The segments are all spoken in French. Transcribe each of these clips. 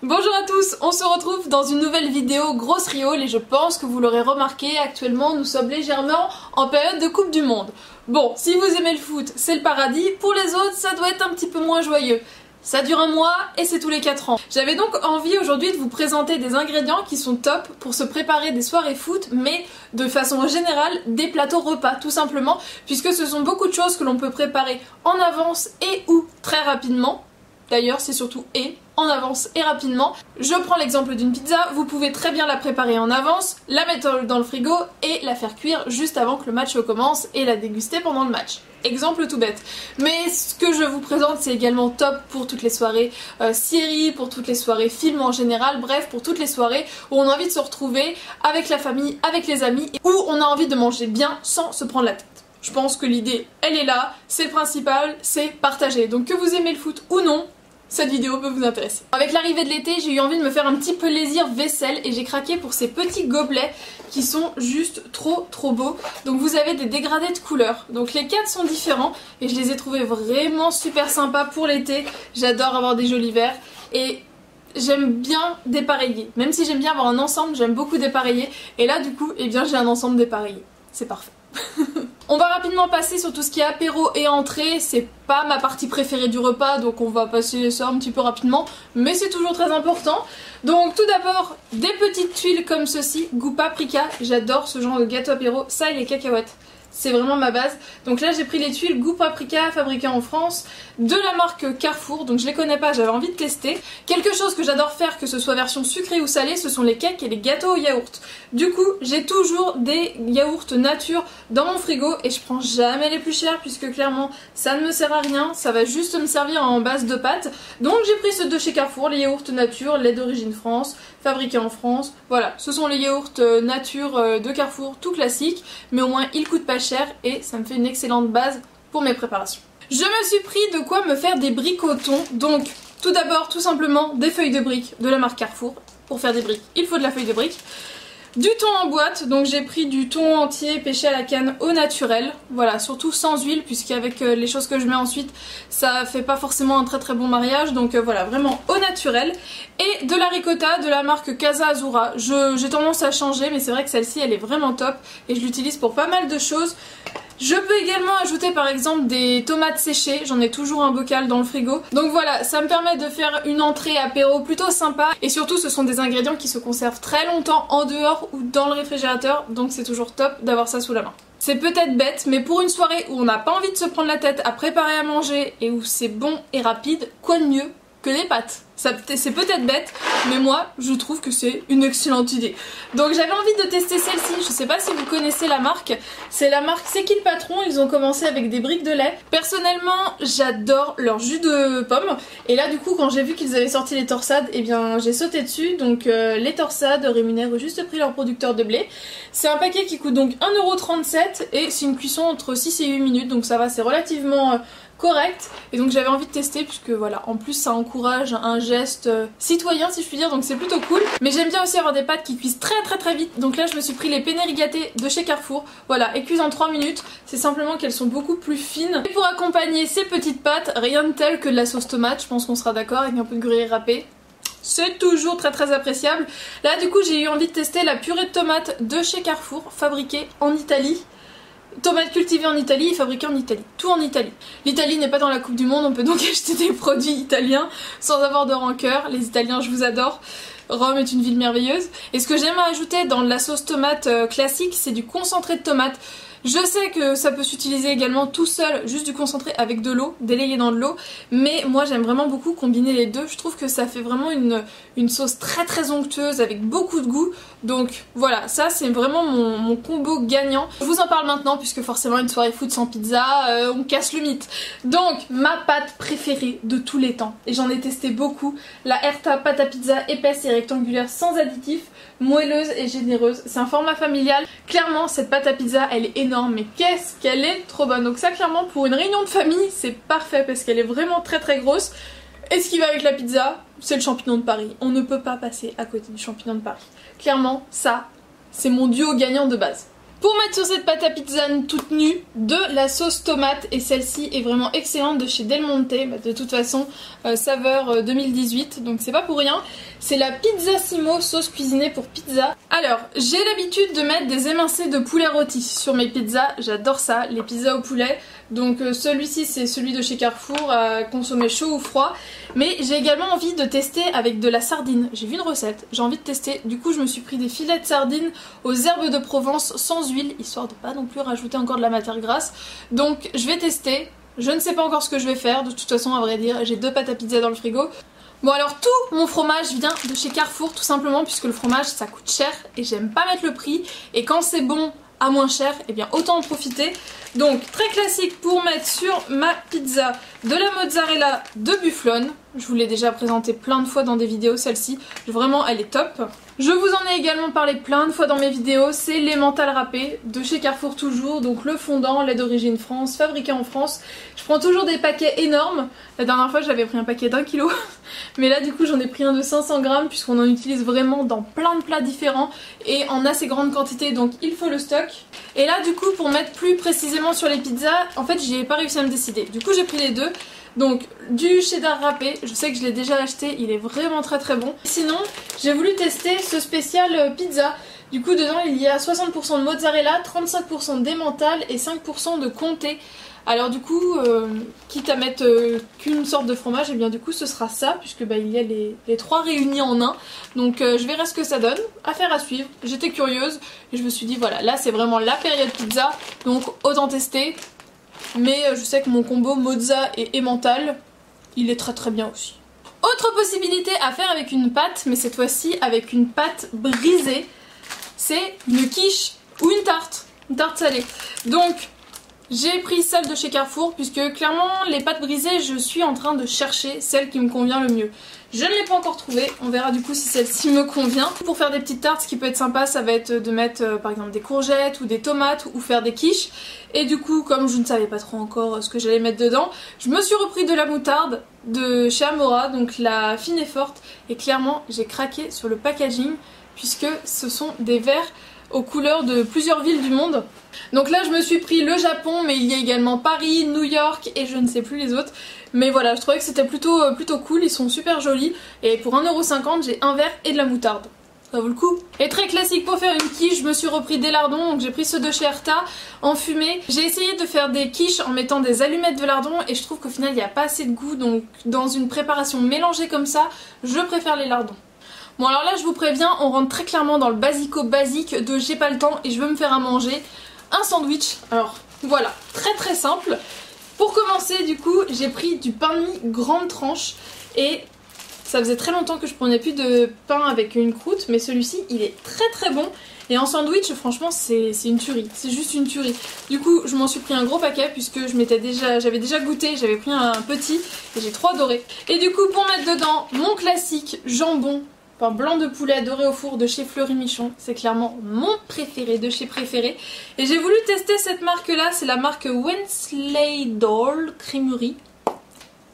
Bonjour à tous, on se retrouve dans une nouvelle vidéo grosse riole et je pense que vous l'aurez remarqué, actuellement nous sommes légèrement en période de Coupe du Monde. Bon, si vous aimez le foot, c'est le paradis, pour les autres ça doit être un petit peu moins joyeux. Ça dure un mois et c'est tous les 4 ans. J'avais donc envie aujourd'hui de vous présenter des ingrédients qui sont top pour se préparer des soirées foot, mais de façon générale des plateaux repas tout simplement, puisque ce sont beaucoup de choses que l'on peut préparer en avance et ou très rapidement. D'ailleurs c'est surtout en avance et rapidement. Je prends l'exemple d'une pizza, vous pouvez très bien la préparer en avance, la mettre dans le frigo et la faire cuire juste avant que le match commence et la déguster pendant le match. Exemple tout bête. Mais ce que je vous présente c'est également top pour toutes les soirées séries, pour toutes les soirées films en général, bref pour toutes les soirées où on a envie de se retrouver avec la famille, avec les amis, où on a envie de manger bien sans se prendre la tête. Je pense que l'idée elle est là, c'est le principal, c'est partager. Donc que vous aimez le foot ou non, cette vidéo peut vous intéresser. Avec l'arrivée de l'été, j'ai eu envie de me faire un petit plaisir vaisselle et j'ai craqué pour ces petits gobelets qui sont juste trop beaux. Donc vous avez des dégradés de couleurs. Donc les 4 sont différents et je les ai trouvés vraiment super sympas pour l'été. J'adore avoir des jolis verres et j'aime bien dépareiller. Même si j'aime bien avoir un ensemble, j'aime beaucoup dépareiller. Et là du coup, eh bien j'ai un ensemble dépareillé. C'est parfait. On va rapidement passer sur tout ce qui est apéro et entrée, c'est pas ma partie préférée du repas donc on va passer ça un petit peu rapidement, mais c'est toujours très important. Donc tout d'abord, des petites tuiles comme ceci, goût paprika, j'adore ce genre de gâteau apéro, ça et les cacahuètes. C'est vraiment ma base. Donc là j'ai pris les tuiles goût paprika fabriquées en France de la marque Carrefour. Donc je les connais pas, j'avais envie de tester. Quelque chose que j'adore faire, que ce soit version sucrée ou salée, ce sont les cakes et les gâteaux au yaourt. Du coup j'ai toujours des yaourts nature dans mon frigo et je prends jamais les plus chers puisque clairement ça ne me sert à rien. Ça va juste me servir en base de pâtes. Donc j'ai pris ceux de chez Carrefour, les yaourts nature, lait d'origine France, fabriqués en France. Voilà, ce sont les yaourts nature de Carrefour, tout classique, mais au moins ils coûtent pas cher et ça me fait une excellente base pour mes préparations. Je me suis pris de quoi me faire des briques au thon. Donc tout d'abord tout simplement des feuilles de briques de la marque Carrefour. Pour faire des briques il faut de la feuille de brique. Du thon en boîte, donc j'ai pris du thon entier pêché à la canne au naturel, voilà, surtout sans huile puisqu'avec les choses que je mets ensuite ça fait pas forcément un très bon mariage, donc voilà, vraiment au naturel. Et de la ricotta de la marque Casa Azura, j'ai tendance à changer mais c'est vrai que celle-ci elle est vraiment top et je l'utilise pour pas mal de choses. Je peux également ajouter par exemple des tomates séchées, j'en ai toujours un bocal dans le frigo. Donc voilà, ça me permet de faire une entrée apéro plutôt sympa. Et surtout ce sont des ingrédients qui se conservent très longtemps en dehors ou dans le réfrigérateur. Donc c'est toujours top d'avoir ça sous la main. C'est peut-être bête, mais pour une soirée où on n'a pas envie de se prendre la tête à préparer à manger et où c'est bon et rapide, quoi de mieux que des pâtes? C'est peut-être bête, mais moi je trouve que c'est une excellente idée. Donc j'avais envie de tester celle-ci, je sais pas si vous connaissez la marque, c'est la marque C'est qui le patron, ils ont commencé avec des briques de lait. Personnellement j'adore leur jus de pomme, et là du coup quand j'ai vu qu'ils avaient sorti les torsades, eh bien j'ai sauté dessus. Donc les torsades rémunèrent au juste prix leur producteur de blé. C'est un paquet qui coûte donc 1,37€ et c'est une cuisson entre 6 et 8 minutes, donc ça va, c'est relativement correct, et donc j'avais envie de tester puisque voilà, en plus ça encourage un geste citoyen si je puis dire, donc c'est plutôt cool. Mais j'aime bien aussi avoir des pâtes qui cuisent très vite, donc là je me suis pris les penne rigate de chez Carrefour, voilà, elles cuisent en 3 minutes, c'est simplement qu'elles sont beaucoup plus fines. Et pour accompagner ces petites pâtes, rien de tel que de la sauce tomate, je pense qu'on sera d'accord, avec un peu de gruyère râpé. C'est toujours très appréciable. Là du coup j'ai eu envie de tester la purée de tomates de chez Carrefour, fabriquée en Italie. Tomates cultivées en Italie et fabriquées en Italie. Tout en Italie. L'Italie n'est pas dans la Coupe du Monde, on peut donc acheter des produits italiens sans avoir de rancœur. Les Italiens, je vous adore. Rome est une ville merveilleuse. Et ce que j'aime ajouter dans la sauce tomate classique, c'est du concentré de tomate. Je sais que ça peut s'utiliser également tout seul, juste du concentré avec de l'eau, délayé dans de l'eau, mais moi j'aime vraiment beaucoup combiner les deux. Je trouve que ça fait vraiment une sauce très onctueuse avec beaucoup de goût. Donc voilà, ça c'est vraiment mon combo gagnant. Je vous en parle maintenant puisque forcément une soirée foot sans pizza, on casse le mythe. Donc ma pâte préférée de tous les temps, et j'en ai testé beaucoup, la Herta pâte à pizza épaisse et rectangulaire sans additifs, moelleuse et généreuse. C'est un format familial. Clairement cette pâte à pizza elle est énorme, mais qu'est-ce qu'elle est trop bonne. Donc ça clairement pour une réunion de famille c'est parfait parce qu'elle est vraiment très grosse. Et ce qui va avec la pizza, c'est le champignon de Paris. On ne peut pas passer à côté du champignon de Paris. Clairement ça c'est mon duo gagnant de base. Pour mettre sur cette pâte à pizza toute nue, de la sauce tomate, et celle-ci est vraiment excellente de chez Del Monte, de toute façon saveur 2018, donc c'est pas pour rien. C'est la Pizzasimo sauce cuisinée pour pizza. Alors, j'ai l'habitude de mettre des émincés de poulet rôti sur mes pizzas, j'adore ça, les pizzas au poulet. Donc celui-ci c'est celui de chez Carrefour à consommer chaud ou froid. Mais j'ai également envie de tester avec de la sardine. J'ai vu une recette, j'ai envie de tester. Du coup je me suis pris des filets de sardines aux herbes de Provence sans huile, histoire de pas non plus rajouter encore de la matière grasse. Donc je vais tester, je ne sais pas encore ce que je vais faire. De toute façon à vrai dire j'ai 2 pâtes à pizza dans le frigo. Bon alors tout mon fromage vient de chez Carrefour tout simplement puisque le fromage ça coûte cher et j'aime pas mettre le prix. Et quand c'est bon à moins cher, et bien autant en profiter. Donc très classique pour mettre sur ma pizza de la mozzarella de bufflone. Je vous l'ai déjà présenté plein de fois dans des vidéos, celle-ci, vraiment elle est top. Je vous en ai également parlé plein de fois dans mes vidéos, c'est l'emmental râpé de chez Carrefour toujours, donc le fondant, lait d'origine France, fabriqué en France. Je prends toujours des paquets énormes, la dernière fois j'avais pris un paquet d'1 kg, mais là du coup j'en ai pris un de 500 grammes puisqu'on en utilise vraiment dans plein de plats différents et en assez grande quantité, donc il faut le stock. Et là du coup pour mettre plus précisément sur les pizzas, en fait j'y ai pas réussi à me décider, du coup j'ai pris les deux. Donc du cheddar râpé, je sais que je l'ai déjà acheté, il est vraiment très très bon. Sinon j'ai voulu tester ce spécial pizza. Du coup dedans il y a 60% de mozzarella, 35% d'emmental et 5% de comté. Alors du coup, quitte à mettre qu'une sorte de fromage, et bien du coup ce sera ça, puisque il y a les 3 réunis en un. Donc je verrai ce que ça donne, affaire à suivre. J'étais curieuse et je me suis dit voilà, là c'est vraiment la période pizza, donc autant tester. Mais je sais que mon combo mozza et emmental, il est très très bien aussi. Autre possibilité à faire avec une pâte, mais cette fois-ci avec une pâte brisée, c'est une quiche ou une tarte salée. Donc j'ai pris celle de chez Carrefour puisque clairement les pâtes brisées je suis en train de chercher celle qui me convient le mieux. Je ne l'ai pas encore trouvée, on verra du coup si celle-ci me convient. Pour faire des petites tartes, ce qui peut être sympa ça va être de mettre par exemple des courgettes ou des tomates ou faire des quiches. Et du coup comme je ne savais pas trop encore ce que j'allais mettre dedans, je me suis repris de la moutarde de chez Amora, donc la fine et forte. Et clairement j'ai craqué sur le packaging puisque ce sont des verres aux couleurs de plusieurs villes du monde. Donc là je me suis pris le Japon, mais il y a également Paris, New York et je ne sais plus les autres. Mais voilà, je trouvais que c'était plutôt cool, ils sont super jolis. Et pour 1,50 € j'ai un verre et de la moutarde. Ça vaut le coup. Et très classique pour faire une quiche, je me suis repris des lardons, donc j'ai pris ceux de chez Erta en fumée. J'ai essayé de faire des quiches en mettant des allumettes de lardons et je trouve qu'au final il n'y a pas assez de goût, donc dans une préparation mélangée comme ça, je préfère les lardons. Bon alors là je vous préviens, on rentre très clairement dans le basico basique de j'ai pas le temps et je veux me faire à manger. Un sandwich, alors voilà, très très simple. Pour commencer du coup j'ai pris du pain de mie grande tranche et ça faisait très longtemps que je prenais plus de pain avec une croûte, mais celui-ci il est très très bon. Et en sandwich franchement c'est une tuerie, c'est juste une tuerie. Du coup je m'en suis pris un gros paquet puisque j'avais déjà goûté, j'avais pris un petit et j'ai 3 dorés. Et du coup pour mettre dedans mon classique jambon, pain blanc de poulet doré au four de chez Fleury Michon, c'est clairement mon préféré de chez préféré. Et j'ai voulu tester cette marque là, c'est la marque Wensleydale Creamery.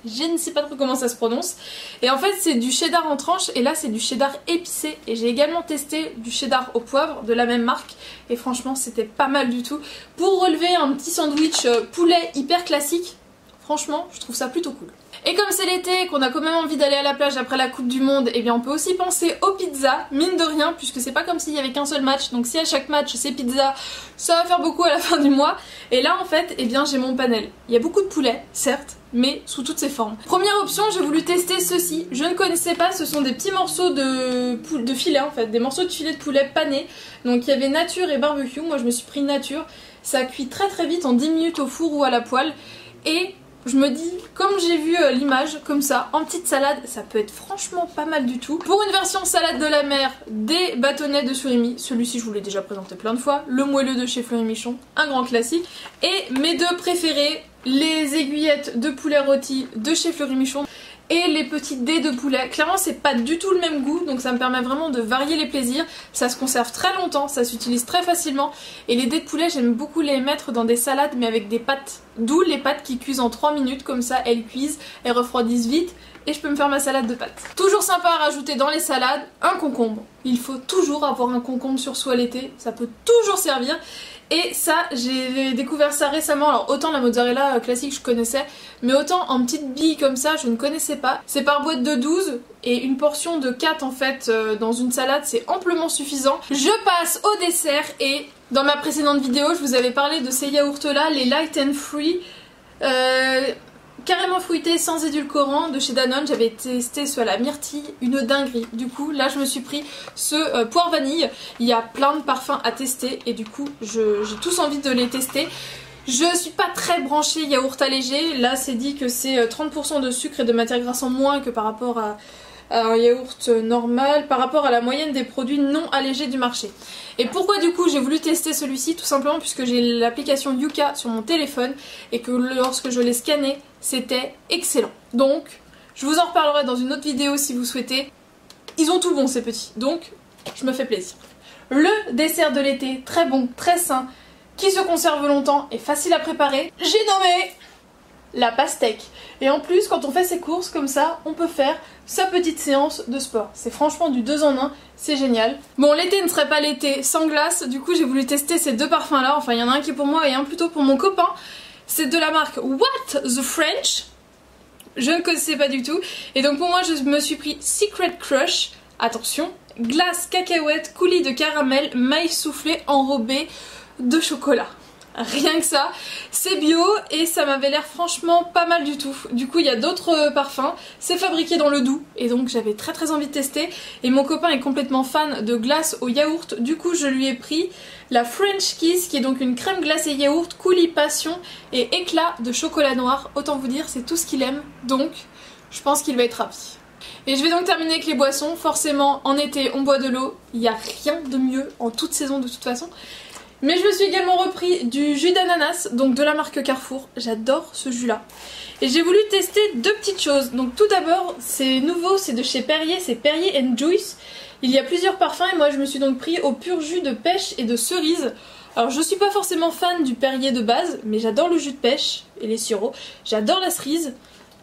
Je ne sais pas trop comment ça se prononce. Et en fait c'est du cheddar en tranches et là c'est du cheddar épicé. Et j'ai également testé du cheddar au poivre de la même marque. Et franchement c'était pas mal du tout. Pour relever un petit sandwich poulet hyper classique, franchement je trouve ça plutôt cool. Et comme c'est l'été et qu'on a quand même envie d'aller à la plage après la Coupe du Monde, et bien on peut aussi penser aux pizzas, mine de rien, puisque c'est pas comme s'il y avait qu'un seul match, donc si à chaque match c'est pizza, ça va faire beaucoup à la fin du mois. Et là en fait, et bien j'ai mon panel. Il y a beaucoup de poulet, certes, mais sous toutes ses formes. Première option, j'ai voulu tester ceci. Je ne connaissais pas, ce sont des petits morceaux de filet en fait, des morceaux de filet de poulet panés. Donc il y avait nature et barbecue, moi je me suis pris nature. Ça cuit très très vite en 10 minutes au four ou à la poêle. Et je me dis, comme j'ai vu l'image comme ça, en petite salade, ça peut être franchement pas mal du tout. Pour une version salade de la mer, des bâtonnets de surimi, celui-ci je vous l'ai déjà présenté plein de fois, le moelleux de chez Fleury Michon, un grand classique. Et mes deux préférés, les aiguillettes de poulet rôti de chez Fleury Michon et les petits dés de poulet. Clairement c'est pas du tout le même goût, donc ça me permet vraiment de varier les plaisirs. Ça se conserve très longtemps, ça s'utilise très facilement. Et les dés de poulet j'aime beaucoup les mettre dans des salades mais avec des pâtes. D'où les pâtes qui cuisent en 3 minutes, comme ça elles cuisent, elles refroidissent vite. et je peux me faire ma salade de pâtes. Toujours sympa à rajouter dans les salades, un concombre. Il faut toujours avoir un concombre sur soi l'été, ça peut toujours servir. Et ça, j'ai découvert ça récemment, alors autant la mozzarella classique je connaissais, mais autant en petites billes comme ça je ne connaissais pas. C'est par boîte de 12 et une portion de 4 en fait dans une salade c'est amplement suffisant. Je passe au dessert et dans ma précédente vidéo je vous avais parlé de ces yaourts là, les Light and Free. Carrément fruité, sans édulcorant, de chez Danone. J'avais testé ceux à la myrtille, une dinguerie. Du coup, là, je me suis pris ce poire vanille. Il y a plein de parfums à tester et du coup, j'ai tous envie de les tester. Je suis pas très branchée yaourt allégé. Là, c'est dit que c'est 30% de sucre et de matière grasse en moins que par rapport à un yaourt normal, par rapport à la moyenne des produits non allégés du marché. Et pourquoi du coup j'ai voulu tester celui-ci? Tout simplement puisque j'ai l'application Yuka sur mon téléphone et que lorsque je l'ai scanné, c'était excellent. Donc, je vous en reparlerai dans une autre vidéo si vous souhaitez. Ils ont tout bon ces petits, donc je me fais plaisir. Le dessert de l'été, très bon, très sain, qui se conserve longtemps et facile à préparer, j'ai nommé la pastèque. Et en plus, quand on fait ses courses comme ça, on peut faire sa petite séance de sport. C'est franchement du 2 en 1, c'est génial. Bon, l'été ne serait pas l'été sans glace, du coup j'ai voulu tester ces deux parfums là. Enfin, il y en a un qui est pour moi et un plutôt pour mon copain. C'est de la marque What the French. Je ne connaissais pas du tout. Et donc pour moi, je me suis pris Secret Crush. Attention, glace, cacahuète, coulis de caramel, maïs soufflé enrobé de chocolat. Rien que ça, c'est bio et ça m'avait l'air franchement pas mal du tout. Du coup il y a d'autres parfums, c'est fabriqué dans le Doubs et donc j'avais très envie de tester. Et mon copain est complètement fan de glace au yaourt, du coup je lui ai pris la French Kiss qui est donc une crème glacée yaourt, coulis passion et éclat de chocolat noir. Autant vous dire c'est tout ce qu'il aime, donc je pense qu'il va être ravi. Et je vais donc terminer avec les boissons. Forcément en été on boit de l'eau, il n'y a rien de mieux en toute saison de toute façon. Mais je me suis également repris du jus d'ananas, donc de la marque Carrefour. J'adore ce jus là. Et j'ai voulu tester deux petites choses. Donc tout d'abord, c'est nouveau, c'est de chez Perrier, c'est Perrier & Juice. Il y a plusieurs parfums et moi je me suis donc pris au pur jus de pêche et de cerise. Alors je suis pas forcément fan du Perrier de base, mais j'adore le jus de pêche et les sirops. J'adore la cerise.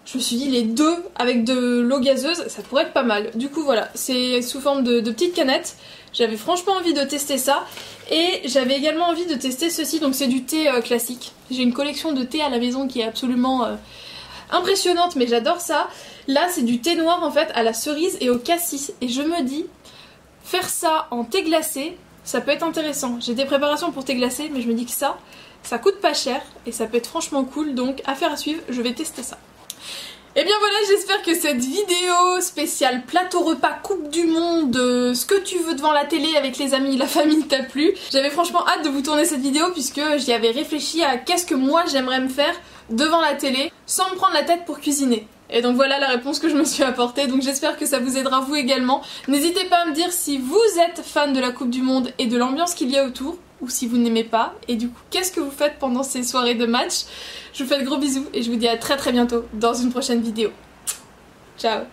Je me suis dit les deux avec de l'eau gazeuse, ça pourrait être pas mal. Du coup voilà, c'est sous forme de petites canettes. J'avais franchement envie de tester ça. Et j'avais également envie de tester ceci, donc c'est du thé classique. J'ai une collection de thé à la maison qui est absolument impressionnante, mais j'adore ça. Là c'est du thé noir en fait à la cerise et au cassis. Et je me dis, faire ça en thé glacé, ça peut être intéressant. J'ai des préparations pour thé glacé, mais je me dis que ça coûte pas cher et ça peut être franchement cool. Donc affaire à suivre, je vais tester ça. Et bien voilà, j'espère que cette vidéo spéciale plateau repas Coupe du Monde, ce que tu veux devant la télé avec les amis, la famille t'a plu. J'avais franchement hâte de vous tourner cette vidéo puisque j'y avais réfléchi à qu'est-ce que moi j'aimerais me faire devant la télé sans me prendre la tête pour cuisiner. Et donc voilà la réponse que je me suis apportée, donc j'espère que ça vous aidera vous également. N'hésitez pas à me dire si vous êtes fan de la Coupe du Monde et de l'ambiance qu'il y a autour, ou si vous n'aimez pas, et du coup qu'est-ce que vous faites pendant ces soirées de match. Je vous fais de gros bisous et je vous dis à très bientôt dans une prochaine vidéo. Ciao.